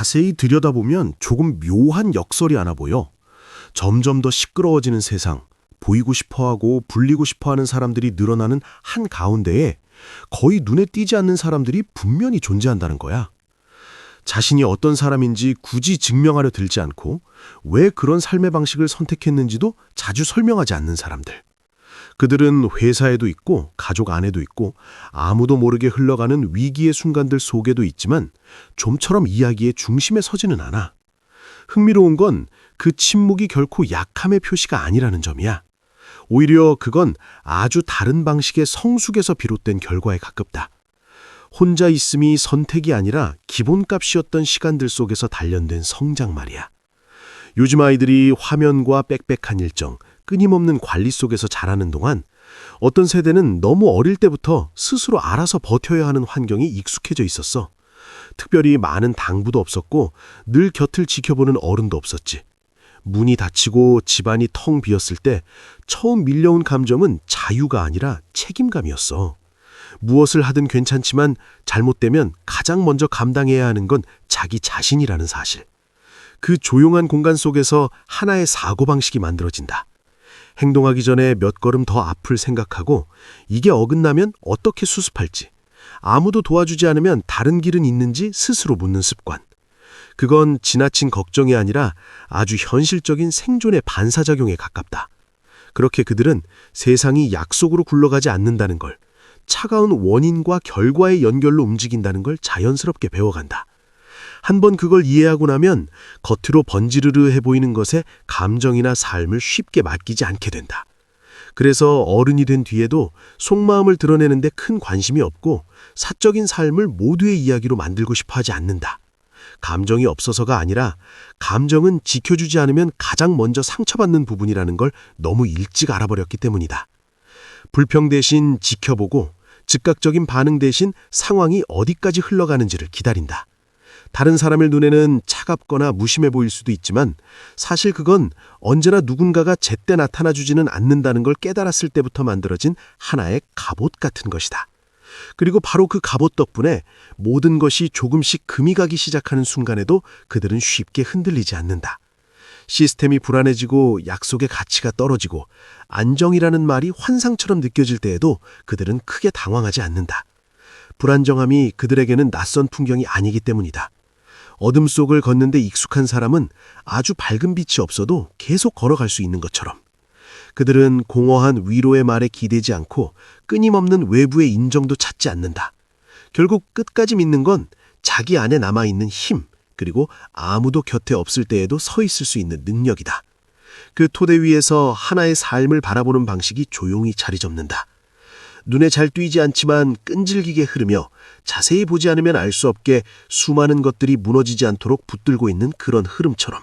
자세히 들여다보면 조금 묘한 역설이 하나 보여. 점점 더 시끄러워지는 세상, 보이고 싶어하고 불리고 싶어하는 사람들이 늘어나는 한가운데에 거의 눈에 띄지 않는 사람들이 분명히 존재한다는 거야. 자신이 어떤 사람인지 굳이 증명하려 들지 않고 왜 그런 삶의 방식을 선택했는지도 자주 설명하지 않는 사람들. 그들은 회사에도 있고 가족 안에도 있고 아무도 모르게 흘러가는 위기의 순간들 속에도 있지만 좀처럼 이야기의 중심에 서지는 않아. 흥미로운 건 그 침묵이 결코 약함의 표시가 아니라는 점이야. 오히려 그건 아주 다른 방식의 성숙에서 비롯된 결과에 가깝다. 혼자 있음이 선택이 아니라 기본값이었던 시간들 속에서 단련된 성장 말이야. 요즘 아이들이 화면과 빽빽한 일정, 끊임없는 관리 속에서 자라는 동안 어떤 세대는 너무 어릴 때부터 스스로 알아서 버텨야 하는 환경이 익숙해져 있었어. 특별히 많은 당부도 없었고 늘 곁을 지켜보는 어른도 없었지. 문이 닫히고 집안이 텅 비었을 때 처음 밀려온 감정은 자유가 아니라 책임감이었어. 무엇을 하든 괜찮지만 잘못되면 가장 먼저 감당해야 하는 건 자기 자신이라는 사실. 그 조용한 공간 속에서 하나의 사고방식이 만들어진다. 행동하기 전에 몇 걸음 더 앞을 생각하고 이게 어긋나면 어떻게 수습할지, 아무도 도와주지 않으면 다른 길은 있는지 스스로 묻는 습관. 그건 지나친 걱정이 아니라 아주 현실적인 생존의 반사작용에 가깝다. 그렇게 그들은 세상이 약속으로 굴러가지 않는다는 걸, 차가운 원인과 결과의 연결로 움직인다는 걸 자연스럽게 배워간다. 한번 그걸 이해하고 나면 겉으로 번지르르해 보이는 것에 감정이나 삶을 쉽게 맡기지 않게 된다. 그래서 어른이 된 뒤에도 속마음을 드러내는데 큰 관심이 없고 사적인 삶을 모두의 이야기로 만들고 싶어 하지 않는다. 감정이 없어서가 아니라 감정은 지켜주지 않으면 가장 먼저 상처받는 부분이라는 걸 너무 일찍 알아버렸기 때문이다. 불평 대신 지켜보고 즉각적인 반응 대신 상황이 어디까지 흘러가는지를 기다린다. 다른 사람의 눈에는 차갑거나 무심해 보일 수도 있지만 사실 그건 언제나 누군가가 제때 나타나주지는 않는다는 걸 깨달았을 때부터 만들어진 하나의 갑옷 같은 것이다. 그리고 바로 그 갑옷 덕분에 모든 것이 조금씩 금이 가기 시작하는 순간에도 그들은 쉽게 흔들리지 않는다. 시스템이 불안해지고 약속의 가치가 떨어지고 안정이라는 말이 환상처럼 느껴질 때에도 그들은 크게 당황하지 않는다. 불안정함이 그들에게는 낯선 풍경이 아니기 때문이다. 어둠 속을 걷는데 익숙한 사람은 아주 밝은 빛이 없어도 계속 걸어갈 수 있는 것처럼. 그들은 공허한 위로의 말에 기대지 않고 끊임없는 외부의 인정도 찾지 않는다. 결국 끝까지 믿는 건 자기 안에 남아있는 힘, 그리고 아무도 곁에 없을 때에도 서 있을 수 있는 능력이다. 그 토대 위에서 하나의 삶을 바라보는 방식이 조용히 자리 잡는다. 눈에 잘 띄지 않지만 끈질기게 흐르며 자세히 보지 않으면 알 수 없게 수많은 것들이 무너지지 않도록 붙들고 있는 그런 흐름처럼.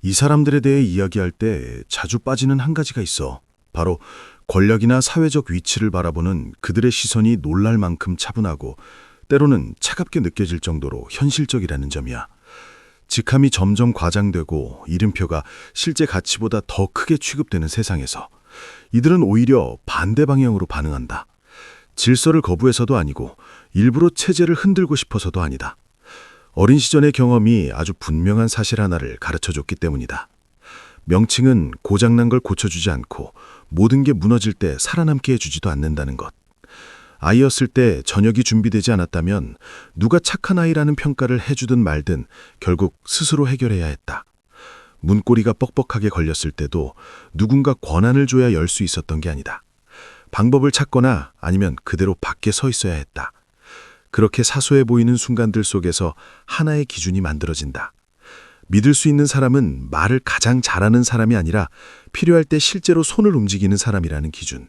이 사람들에 대해 이야기할 때 자주 빠지는 한 가지가 있어. 바로 권력이나 사회적 위치를 바라보는 그들의 시선이 놀랄 만큼 차분하고 때로는 차갑게 느껴질 정도로 현실적이라는 점이야. 직함이 점점 과장되고 이름표가 실제 가치보다 더 크게 취급되는 세상에서 이들은 오히려 반대 방향으로 반응한다. 질서를 거부해서도 아니고 일부러 체제를 흔들고 싶어서도 아니다. 어린 시절의 경험이 아주 분명한 사실 하나를 가르쳐줬기 때문이다. 명칭은 고장난 걸 고쳐주지 않고 모든 게 무너질 때 살아남게 해주지도 않는다는 것. 아이였을 때 저녁이 준비되지 않았다면 누가 착한 아이라는 평가를 해주든 말든 결국 스스로 해결해야 했다. 문고리가 뻑뻑하게 걸렸을 때도 누군가 권한을 줘야 열 수 있었던 게 아니다. 방법을 찾거나 아니면 그대로 밖에 서 있어야 했다. 그렇게 사소해 보이는 순간들 속에서 하나의 기준이 만들어진다. 믿을 수 있는 사람은 말을 가장 잘하는 사람이 아니라 필요할 때 실제로 손을 움직이는 사람이라는 기준.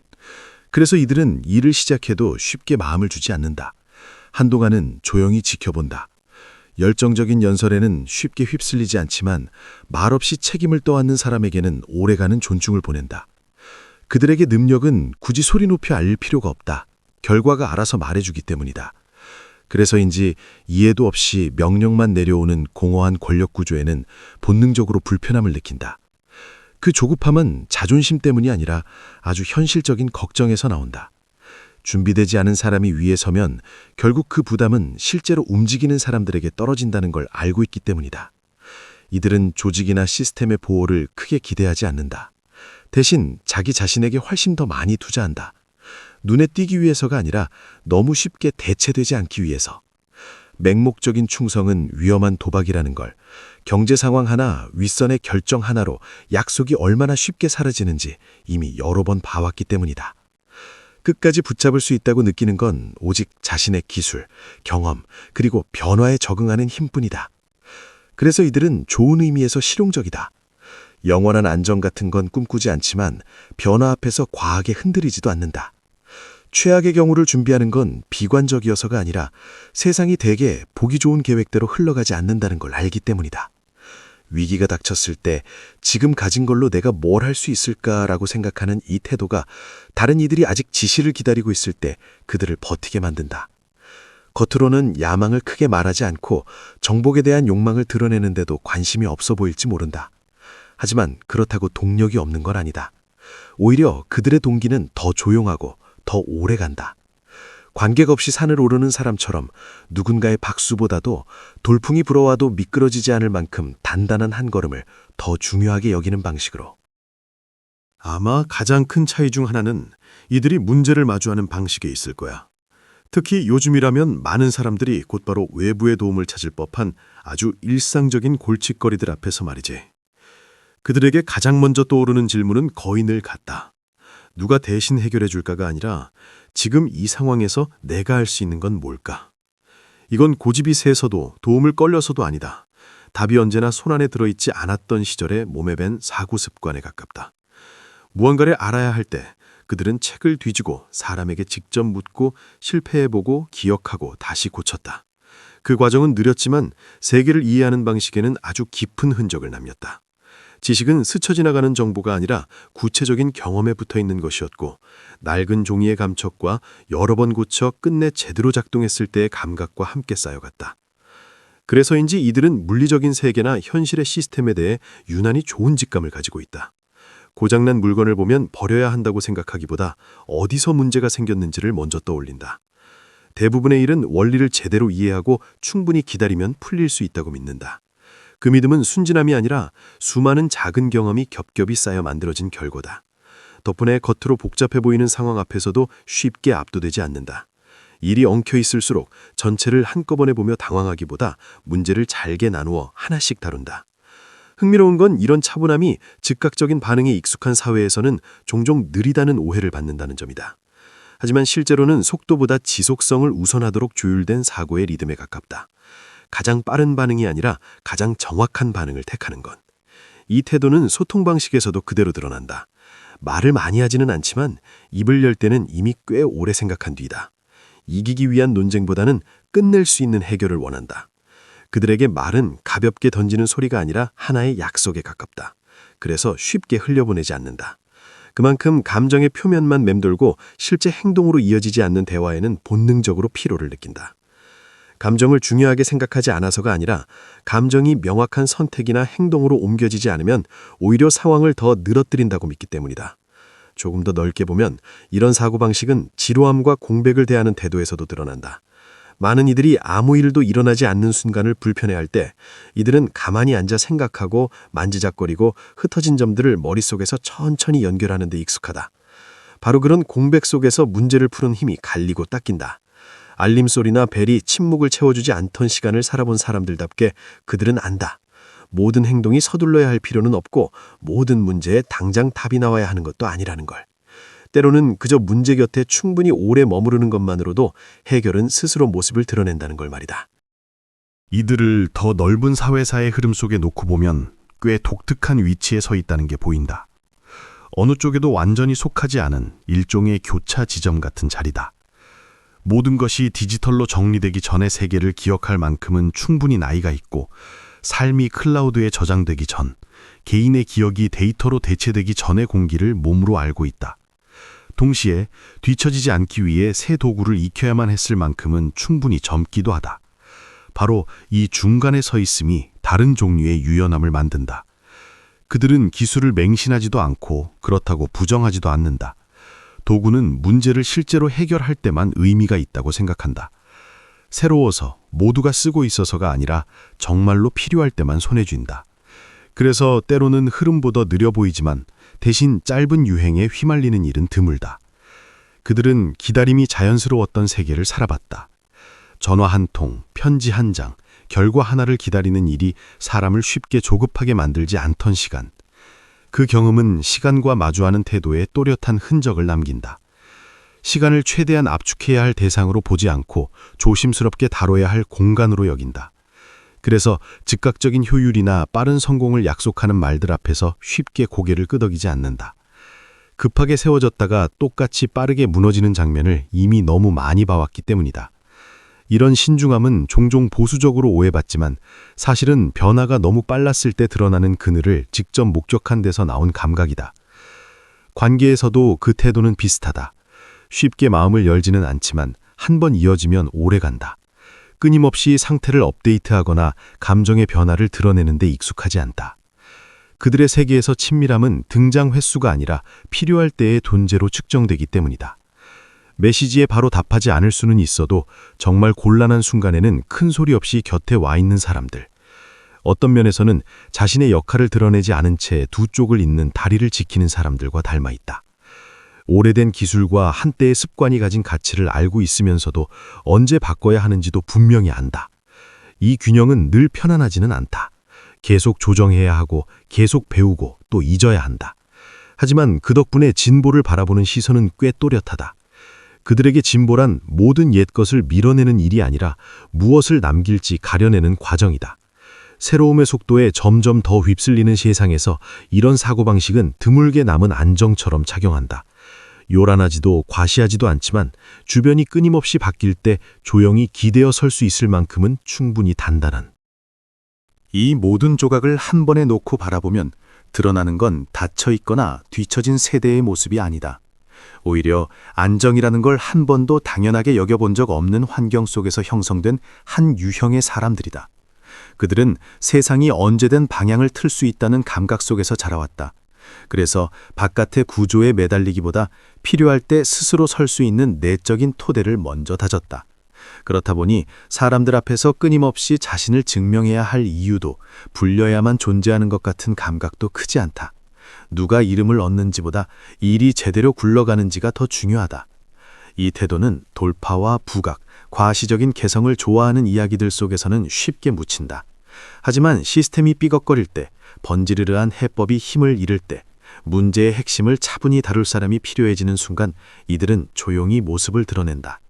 그래서 이들은 일을 시작해도 쉽게 마음을 주지 않는다. 한동안은 조용히 지켜본다. 열정적인 연설에는 쉽게 휩쓸리지 않지만 말없이 책임을 떠안는 사람에게는 오래가는 존중을 보낸다. 그들에게 능력은 굳이 소리 높여 알릴 필요가 없다. 결과가 알아서 말해주기 때문이다. 그래서인지 이해도 없이 명령만 내려오는 공허한 권력 구조에는 본능적으로 불편함을 느낀다. 그 조급함은 자존심 때문이 아니라 아주 현실적인 걱정에서 나온다. 준비되지 않은 사람이 위에 서면 결국 그 부담은 실제로 움직이는 사람들에게 떨어진다는 걸 알고 있기 때문이다. 이들은 조직이나 시스템의 보호를 크게 기대하지 않는다. 대신 자기 자신에게 훨씬 더 많이 투자한다. 눈에 띄기 위해서가 아니라 너무 쉽게 대체되지 않기 위해서. 맹목적인 충성은 위험한 도박이라는 걸, 경제 상황 하나, 윗선의 결정 하나로 약속이 얼마나 쉽게 사라지는지 이미 여러 번 봐왔기 때문이다. 끝까지 붙잡을 수 있다고 느끼는 건 오직 자신의 기술, 경험, 그리고 변화에 적응하는 힘뿐이다. 그래서 이들은 좋은 의미에서 실용적이다. 영원한 안정 같은 건 꿈꾸지 않지만 변화 앞에서 과하게 흔들리지도 않는다. 최악의 경우를 준비하는 건 비관적이어서가 아니라 세상이 대개 보기 좋은 계획대로 흘러가지 않는다는 걸 알기 때문이다. 위기가 닥쳤을 때 지금 가진 걸로 내가 뭘 할 수 있을까라고 생각하는 이 태도가 다른 이들이 아직 지시를 기다리고 있을 때 그들을 버티게 만든다. 겉으로는 야망을 크게 말하지 않고 정복에 대한 욕망을 드러내는데도 관심이 없어 보일지 모른다. 하지만 그렇다고 동력이 없는 건 아니다. 오히려 그들의 동기는 더 조용하고 더 오래 간다. 관객 없이 산을 오르는 사람처럼 누군가의 박수보다도 돌풍이 불어와도 미끄러지지 않을 만큼 단단한 한 걸음을 더 중요하게 여기는 방식으로. 아마 가장 큰 차이 중 하나는 이들이 문제를 마주하는 방식에 있을 거야. 특히 요즘이라면 많은 사람들이 곧바로 외부의 도움을 찾을 법한 아주 일상적인 골칫거리들 앞에서 말이지. 그들에게 가장 먼저 떠오르는 질문은 거의 늘 같다. 누가 대신 해결해 줄까가 아니라 지금 이 상황에서 내가 할 수 있는 건 뭘까? 이건 고집이 세서도 도움을 끌려서도 아니다. 답이 언제나 손안에 들어있지 않았던 시절에 몸에 밴 사고 습관에 가깝다. 무언가를 알아야 할 때 그들은 책을 뒤지고 사람에게 직접 묻고 실패해보고 기억하고 다시 고쳤다. 그 과정은 느렸지만 세계를 이해하는 방식에는 아주 깊은 흔적을 남겼다. 지식은 스쳐 지나가는 정보가 아니라 구체적인 경험에 붙어 있는 것이었고 낡은 종이의 감촉과 여러 번 고쳐 끝내 제대로 작동했을 때의 감각과 함께 쌓여갔다. 그래서인지 이들은 물리적인 세계나 현실의 시스템에 대해 유난히 좋은 직감을 가지고 있다. 고장난 물건을 보면 버려야 한다고 생각하기보다 어디서 문제가 생겼는지를 먼저 떠올린다. 대부분의 일은 원리를 제대로 이해하고 충분히 기다리면 풀릴 수 있다고 믿는다. 그 믿음은 순진함이 아니라 수많은 작은 경험이 겹겹이 쌓여 만들어진 결과다. 덕분에 겉으로 복잡해 보이는 상황 앞에서도 쉽게 압도되지 않는다. 일이 엉켜 있을수록 전체를 한꺼번에 보며 당황하기보다 문제를 잘게 나누어 하나씩 다룬다. 흥미로운 건 이런 차분함이 즉각적인 반응에 익숙한 사회에서는 종종 느리다는 오해를 받는다는 점이다. 하지만 실제로는 속도보다 지속성을 우선하도록 조율된 사고의 리듬에 가깝다. 가장 빠른 반응이 아니라 가장 정확한 반응을 택하는 것. 이 태도는 소통 방식에서도 그대로 드러난다. 말을 많이 하지는 않지만 입을 열 때는 이미 꽤 오래 생각한 뒤다. 이기기 위한 논쟁보다는 끝낼 수 있는 해결을 원한다. 그들에게 말은 가볍게 던지는 소리가 아니라 하나의 약속에 가깝다. 그래서 쉽게 흘려보내지 않는다. 그만큼 감정의 표면만 맴돌고 실제 행동으로 이어지지 않는 대화에는 본능적으로 피로를 느낀다. 감정을 중요하게 생각하지 않아서가 아니라 감정이 명확한 선택이나 행동으로 옮겨지지 않으면 오히려 상황을 더 늘어뜨린다고 믿기 때문이다. 조금 더 넓게 보면 이런 사고방식은 지루함과 공백을 대하는 태도에서도 드러난다. 많은 이들이 아무 일도 일어나지 않는 순간을 불편해할 때 이들은 가만히 앉아 생각하고 만지작거리고 흩어진 점들을 머릿속에서 천천히 연결하는 데 익숙하다. 바로 그런 공백 속에서 문제를 푸는 힘이 갈리고 닦인다. 알림소리나 벨이 침묵을 채워주지 않던 시간을 살아본 사람들답게 그들은 안다. 모든 행동이 서둘러야 할 필요는 없고 모든 문제에 당장 답이 나와야 하는 것도 아니라는 걸. 때로는 그저 문제 곁에 충분히 오래 머무르는 것만으로도 해결은 스스로 모습을 드러낸다는 걸 말이다. 이들을 더 넓은 사회사의 흐름 속에 놓고 보면 꽤 독특한 위치에 서 있다는 게 보인다. 어느 쪽에도 완전히 속하지 않은 일종의 교차 지점 같은 자리다. 모든 것이 디지털로 정리되기 전의 세계를 기억할 만큼은 충분히 나이가 있고 삶이 클라우드에 저장되기 전, 개인의 기억이 데이터로 대체되기 전의 공기를 몸으로 알고 있다. 동시에 뒤처지지 않기 위해 새 도구를 익혀야만 했을 만큼은 충분히 젊기도 하다. 바로 이 중간에 서 있음이 다른 종류의 유연함을 만든다. 그들은 기술을 맹신하지도 않고 그렇다고 부정하지도 않는다. 도구는 문제를 실제로 해결할 때만 의미가 있다고 생각한다. 새로워서 모두가 쓰고 있어서가 아니라 정말로 필요할 때만 손에 쥔다. 그래서 때로는 흐름보다 느려 보이지만 대신 짧은 유행에 휘말리는 일은 드물다. 그들은 기다림이 자연스러웠던 세계를 살아봤다. 전화 한 통, 편지 한 장, 결과 하나를 기다리는 일이 사람을 쉽게 조급하게 만들지 않던 시간. 그 경험은 시간과 마주하는 태도에 또렷한 흔적을 남긴다. 시간을 최대한 압축해야 할 대상으로 보지 않고 조심스럽게 다뤄야 할 공간으로 여긴다. 그래서 즉각적인 효율이나 빠른 성공을 약속하는 말들 앞에서 쉽게 고개를 끄덕이지 않는다. 급하게 세워졌다가 똑같이 빠르게 무너지는 장면을 이미 너무 많이 봐왔기 때문이다. 이런 신중함은 종종 보수적으로 오해받지만 사실은 변화가 너무 빨랐을 때 드러나는 그늘을 직접 목격한 데서 나온 감각이다. 관계에서도 그 태도는 비슷하다. 쉽게 마음을 열지는 않지만 한 번 이어지면 오래간다. 끊임없이 상태를 업데이트하거나 감정의 변화를 드러내는 데 익숙하지 않다. 그들의 세계에서 친밀함은 등장 횟수가 아니라 필요할 때의 존재로 측정되기 때문이다. 메시지에 바로 답하지 않을 수는 있어도 정말 곤란한 순간에는 큰 소리 없이 곁에 와 있는 사람들. 어떤 면에서는 자신의 역할을 드러내지 않은 채 두 쪽을 잇는 다리를 지키는 사람들과 닮아 있다. 오래된 기술과 한때의 습관이 가진 가치를 알고 있으면서도 언제 바꿔야 하는지도 분명히 안다. 이 균형은 늘 편안하지는 않다. 계속 조정해야 하고 계속 배우고 또 잊어야 한다. 하지만 그 덕분에 진보를 바라보는 시선은 꽤 또렷하다. 그들에게 진보란 모든 옛것을 밀어내는 일이 아니라 무엇을 남길지 가려내는 과정이다. 새로움의 속도에 점점 더 휩쓸리는 세상에서 이런 사고방식은 드물게 남은 안정처럼 작용한다. 요란하지도 과시하지도 않지만 주변이 끊임없이 바뀔 때 조용히 기대어 설 수 있을 만큼은 충분히 단단한. 이 모든 조각을 한 번에 놓고 바라보면 드러나는 건 닫혀 있거나 뒤처진 세대의 모습이 아니다. 오히려 안정이라는 걸 한 번도 당연하게 여겨본 적 없는 환경 속에서 형성된 한 유형의 사람들이다. 그들은 세상이 언제든 방향을 틀 수 있다는 감각 속에서 자라왔다. 그래서 바깥의 구조에 매달리기보다 필요할 때 스스로 설 수 있는 내적인 토대를 먼저 다졌다. 그렇다 보니 사람들 앞에서 끊임없이 자신을 증명해야 할 이유도 불려야만 존재하는 것 같은 감각도 크지 않다. 누가 이름을 얻는지보다 일이 제대로 굴러가는지가 더 중요하다. 이 태도는 돌파와 부각, 과시적인 개성을 좋아하는 이야기들 속에서는 쉽게 묻힌다. 하지만 시스템이 삐걱거릴 때, 번지르르한 해법이 힘을 잃을 때, 문제의 핵심을 차분히 다룰 사람이 필요해지는 순간 이들은 조용히 모습을 드러낸다.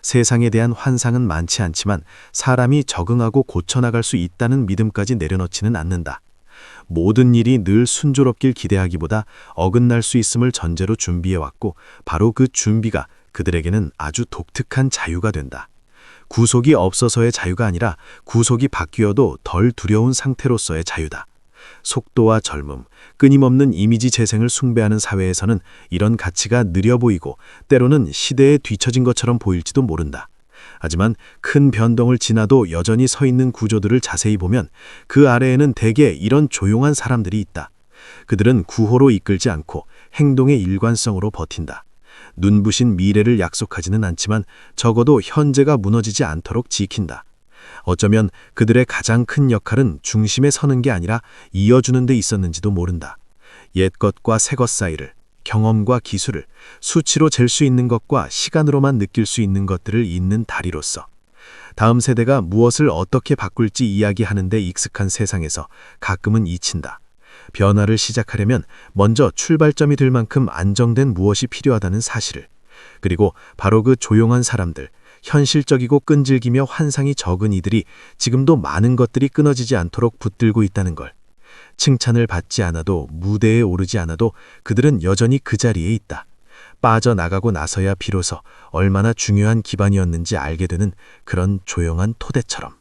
세상에 대한 환상은 많지 않지만 사람이 적응하고 고쳐나갈 수 있다는 믿음까지 내려놓지는 않는다. 모든 일이 늘 순조롭길 기대하기보다 어긋날 수 있음을 전제로 준비해왔고 바로 그 준비가 그들에게는 아주 독특한 자유가 된다. 구속이 없어서의 자유가 아니라 구속이 바뀌어도 덜 두려운 상태로서의 자유다. 속도와 젊음, 끊임없는 이미지 재생을 숭배하는 사회에서는 이런 가치가 느려 보이고 때로는 시대에 뒤처진 것처럼 보일지도 모른다. 하지만 큰 변동을 지나도 여전히 서 있는 구조들을 자세히 보면 그 아래에는 대개 이런 조용한 사람들이 있다. 그들은 구호로 이끌지 않고 행동의 일관성으로 버틴다. 눈부신 미래를 약속하지는 않지만 적어도 현재가 무너지지 않도록 지킨다. 어쩌면 그들의 가장 큰 역할은 중심에 서는 게 아니라 이어주는 데 있었는지도 모른다. 옛것과 새것 사이를, 경험과 기술을, 수치로 잴 수 있는 것과 시간으로만 느낄 수 있는 것들을 잇는 다리로서 다음 세대가 무엇을 어떻게 바꿀지 이야기하는 데 익숙한 세상에서 가끔은 잊힌다. 변화를 시작하려면 먼저 출발점이 될 만큼 안정된 무엇이 필요하다는 사실을, 그리고 바로 그 조용한 사람들, 현실적이고 끈질기며 환상이 적은 이들이 지금도 많은 것들이 끊어지지 않도록 붙들고 있다는 걸. 칭찬을 받지 않아도 무대에 오르지 않아도 그들은 여전히 그 자리에 있다. 빠져나가고 나서야 비로소 얼마나 중요한 기반이었는지 알게 되는 그런 조용한 토대처럼.